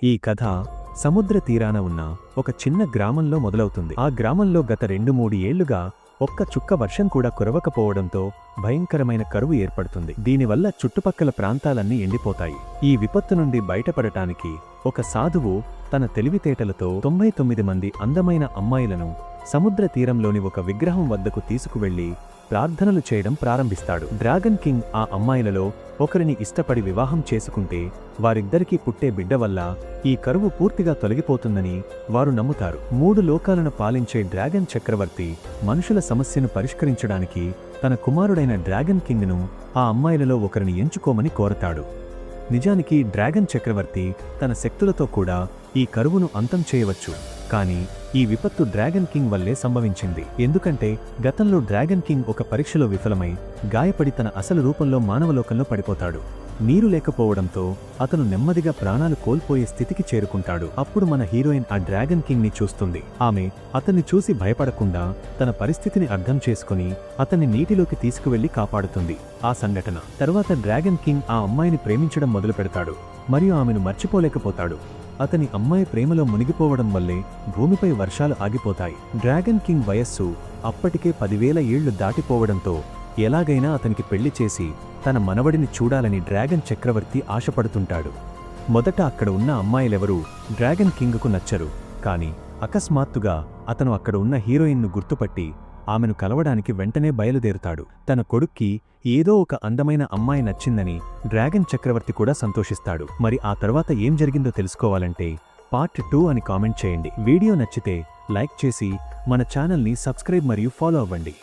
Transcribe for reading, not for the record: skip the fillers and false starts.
ఈ కథ సముద్ర తీరాన ఉన్న ఒక చిన్న గ్రామంలో మొదలవుతుంది. ఆ గ్రామంలో గత 2-3 ఏళ్లుగా ఒక్క చుక్క వర్షం కూడా కురవకపోవడంతో భయంకరమైన కరువు ఏర్పడుతుంది. దీనివల్ల చుట్టుపక్కల ప్రాంతాలన్నీ ఎండిపోతాయి. ఈ విపత్తు నుండి బయటపడటానికి ఒక సాధువు తన తెలివితేటలతో 99 మంది అందమైన అమ్మాయిలను సముద్ర తీరంలోని ఒక విగ్రహం వద్దకు తీసుకువెళ్లి ప్రార్థనలు చేయడం ప్రారంభిస్తాడు. డ్రాగన్ కింగ్ ఆ అమ్మాయిలలో ఒకరిని ఇష్టపడి వివాహం చేసుకుంటే వారిద్దరికీ పుట్టే బిడ్డ వల్ల ఈ కరువు పూర్తిగా తొలగిపోతుందని వారు నమ్ముతారు. 3 లోకాలను పాలించే డ్రాగన్ చక్రవర్తి మనుషుల సమస్యను పరిష్కరించడానికి తన కుమారుడైన డ్రాగన్ కింగ్ను ఆ అమ్మాయిలలో ఒకరిని ఎంచుకోమని కోరతాడు. నిజానికి డ్రాగన్ చక్రవర్తి తన శక్తులతో కూడా ఈ కరువును అంతం చేయవచ్చు. కానీ ఈ విపత్తు డ్రాగన్ కింగ్ వల్లే సంభవించింది. ఎందుకంటే గతంలో డ్రాగన్ కింగ్ ఒక పరీక్షలో విఫలమై గాయపడి తన అసలు రూపంలో మానవలోకంలో పడిపోతాడు. నీరు లేకపోవడంతో అతను నెమ్మదిగా ప్రాణాలు కోల్పోయే స్థితికి చేరుకుంటాడు. అప్పుడు మన హీరోయిన్ ఆ డ్రాగన్ కింగ్ ని చూస్తుంది. ఆమె అతన్ని చూసి భయపడకుండా తన పరిస్థితిని అర్థం చేసుకుని అతన్ని నీటిలోకి తీసుకువెళ్లి కాపాడుతుంది. ఆ సంఘటన తరువాత డ్రాగన్ కింగ్ ఆ అమ్మాయిని ప్రేమించడం మొదలుపెడతాడు మరియు ఆమెను మర్చిపోలేకపోతాడు. అతని అమ్మాయి ప్రేమలో మునిగిపోవడం వల్లే భూమిపై వర్షాలు ఆగిపోతాయి. డ్రాగన్ కింగ్ వయస్సు అప్పటికే 10,000 ఏళ్లు దాటిపోవడంతో ఎలాగైనా అతనికి పెళ్లి చేసి తన మనవడిని చూడాలని డ్రాగన్ చక్రవర్తి ఆశపడుతుంటాడు. మొదట అక్కడ ఉన్న అమ్మాయిలెవరూ డ్రాగన్ కింగ్కు నచ్చరు. కాని అకస్మాత్తుగా అతను అక్కడ ఉన్న హీరోయిన్ను గుర్తుపట్టి ఆమెను కలవడానికి వెంటనే బయలుదేరుతాడు. తన కొడుక్కి ఏదో ఒక అందమైన అమ్మాయి నచ్చిందని డ్రాగన్ చక్రవర్తి కూడా సంతోషిస్తాడు. మరి ఆ తర్వాత ఏం జరిగిందో తెలుసుకోవాలంటే పార్ట్ 2 అని కామెంట్ చేయండి. వీడియో నచ్చితే లైక్ చేసి మన ఛానల్ని సబ్స్క్రైబ్ మరియు ఫాలో అవ్వండి.